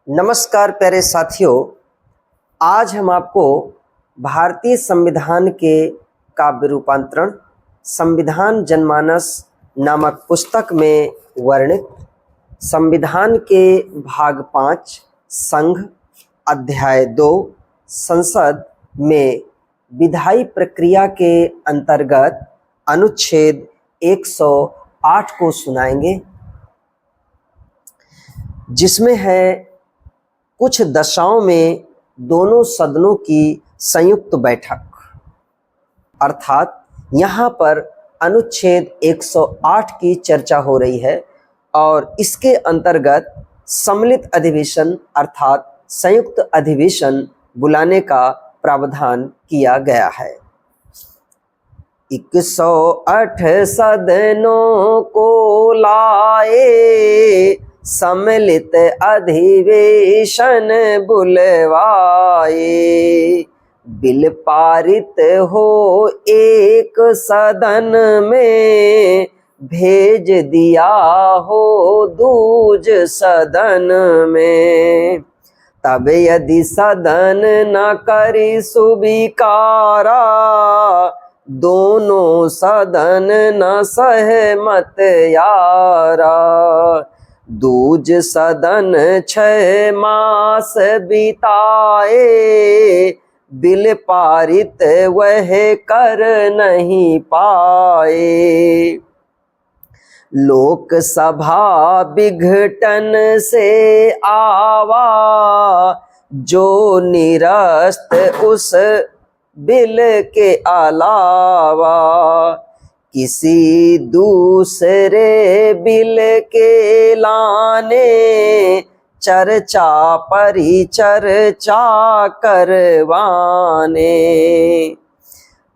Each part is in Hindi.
नमस्कार प्यारे साथियों, आज हम आपको भारतीय संविधान के काव्य रूपांतरण संविधान जनमानस नामक पुस्तक में वर्णित संविधान के भाग 5 संघ अध्याय 2 संसद में विधायी प्रक्रिया के अंतर्गत अनुच्छेद 108 को सुनाएंगे, जिसमें है कुछ दशाओं में दोनों सदनों की संयुक्त बैठक। अर्थात यहाँ पर अनुच्छेद 108 की चर्चा हो रही है और इसके अंतर्गत सम्मिलित अधिवेशन अर्थात संयुक्त अधिवेशन बुलाने का प्रावधान किया गया है। 108 सदनों को लाए, सम्मिलित अधिवेशन बुलवाए, बिल पारित हो एक सदन में, भेज दिया हो दूज सदन में। तब यदि सदन न करी सुविकारा, दोनों सदन न सहमत यारा। दूज सदन 6 मास बिताए, बिल पारित वह कर नहीं पाए। लोकसभा विघटन से आवा, जो निरस्त उस बिल के अलावा, किसी दूसरे बिल के लाने, चर्चा परिचर्चा करवाने।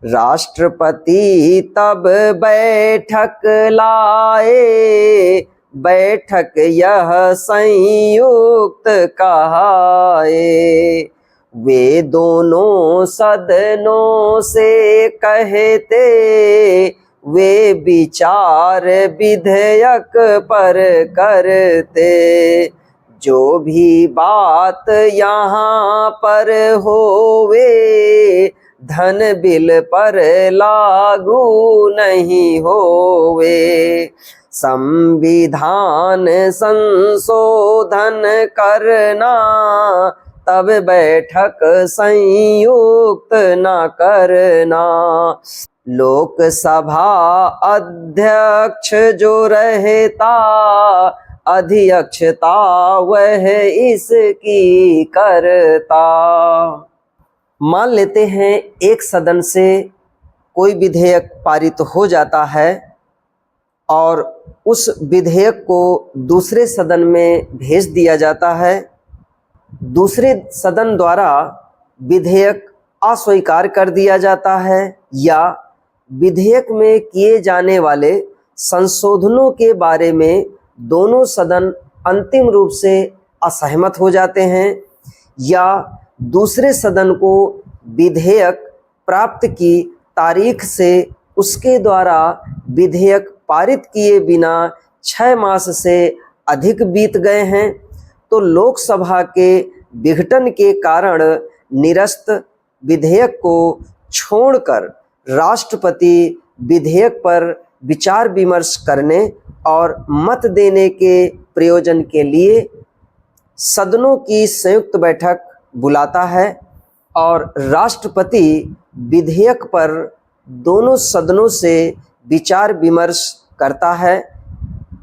राष्ट्रपति तब बैठक लाए, बैठक यह संयुक्त कहाए। वे दोनों सदनों से कहते, वे विचार विधेयक पर करते। जो भी बात यहाँ पर होवे, धन बिल पर लागू नहीं होवे। संविधान संशोधन करना, तब बैठक संयुक्त न करना। लोकसभा अध्यक्ष जो रहता, अध्यक्षता वह इसकी करता। मान लेते हैं एक सदन से कोई विधेयक पारित हो जाता है और उस विधेयक को दूसरे सदन में भेज दिया जाता है। दूसरे सदन द्वारा विधेयक अस्वीकार कर दिया जाता है या विधेयक में किए जाने वाले संशोधनों के बारे में दोनों सदन अंतिम रूप से असहमत हो जाते हैं, या दूसरे सदन को विधेयक प्राप्त की तारीख से उसके द्वारा विधेयक पारित किए बिना 6 मास से अधिक बीत गए हैं, तो लोकसभा के विघटन के कारण निरस्त विधेयक को छोड़कर राष्ट्रपति विधेयक पर विचार विमर्श करने और मत देने के प्रयोजन के लिए सदनों की संयुक्त बैठक बुलाता है और राष्ट्रपति विधेयक पर दोनों सदनों से विचार विमर्श करता है।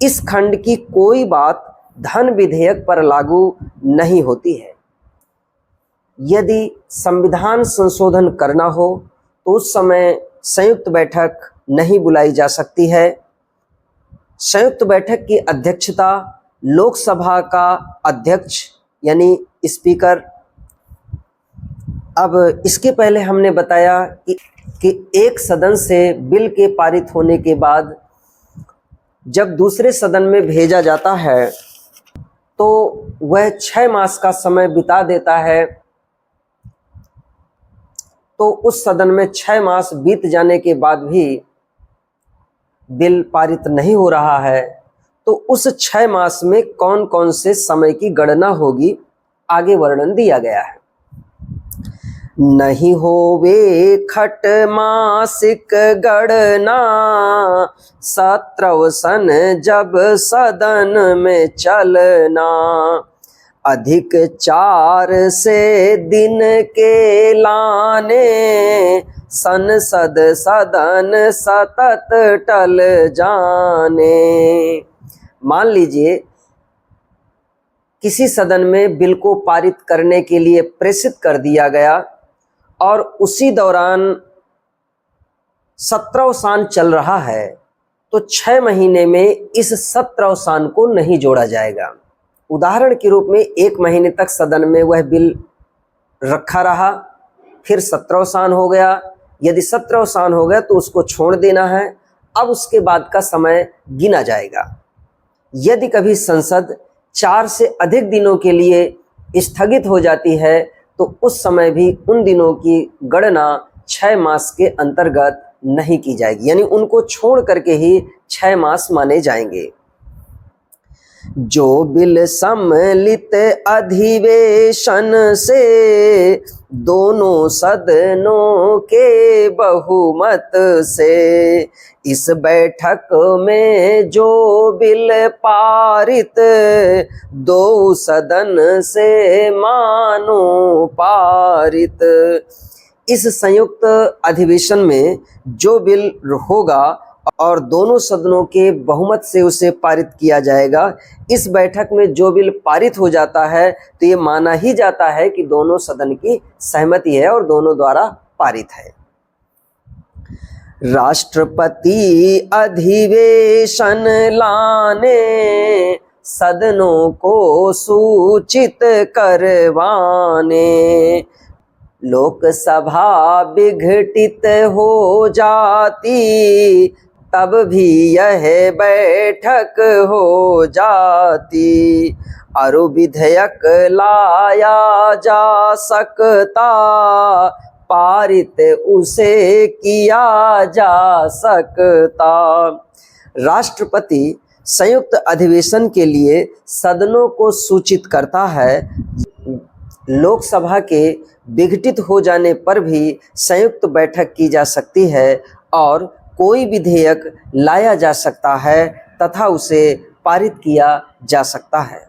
इस खंड की कोई बात धन विधेयक पर लागू नहीं होती है। यदि संविधान संशोधन करना हो तो उस समय संयुक्त बैठक नहीं बुलाई जा सकती है। संयुक्त बैठक की अध्यक्षता लोकसभा का अध्यक्ष यानी स्पीकर। अब इसके पहले हमने बताया कि एक सदन से बिल के पारित होने के बाद जब दूसरे सदन में भेजा जाता है तो वह 6 मास का समय बिता देता है। तो उस सदन में 6 मास बीत जाने के बाद भी बिल पारित नहीं हो रहा है, तो उस 6 मास में कौन कौन से समय की गणना होगी आगे वर्णन दिया गया है। नहीं होवे खट मासिक गणना, 17 सन जब सदन में चलना। अधिक 4 से दिन के लाने, संसद सदन सतत टल जाने। मान लीजिए किसी सदन में बिल को पारित करने के लिए प्रेषित कर दिया गया और उसी दौरान 17 साल चल रहा है, तो 6 महीने में इस 17 साल को नहीं जोड़ा जाएगा। उदाहरण के रूप में 1 महीने तक सदन में वह बिल रखा रहा, फिर 17 साल हो गया। यदि 17 साल हो गया तो उसको छोड़ देना है, अब उसके बाद का समय गिना जाएगा। यदि कभी संसद 4 से अधिक दिनों के लिए स्थगित हो जाती है तो उस समय भी उन दिनों की गणना 6 मास के अंतर्गत नहीं की जाएगी, यानी उनको छोड़ करके ही 6 मास माने जाएंगे। जो बिल सम्मिलित अधिवेशन से, दोनों सदनों के बहुमत से, इस बैठक में जो बिल पारित, 2 सदन से मानो पारित। इस संयुक्त अधिवेशन में जो बिल होगा और दोनों सदनों के बहुमत से उसे पारित किया जाएगा, इस बैठक में जो बिल पारित हो जाता है तो ये माना ही जाता है कि दोनों सदन की सहमति है और दोनों द्वारा पारित है। राष्ट्रपति अधिवेशन लाने, सदनों को सूचित करवाने। लोकसभा विघटित हो जाती, तब भी यह बैठक हो जाती। अरु विधेयक लाया जा सकता, पारित उसे किया जा सकता। राष्ट्रपति संयुक्त अधिवेशन के लिए सदनों को सूचित करता है। लोकसभा के विघटित हो जाने पर भी संयुक्त बैठक की जा सकती है और कोई विधेयक लाया जा सकता है तथा उसे पारित किया जा सकता है।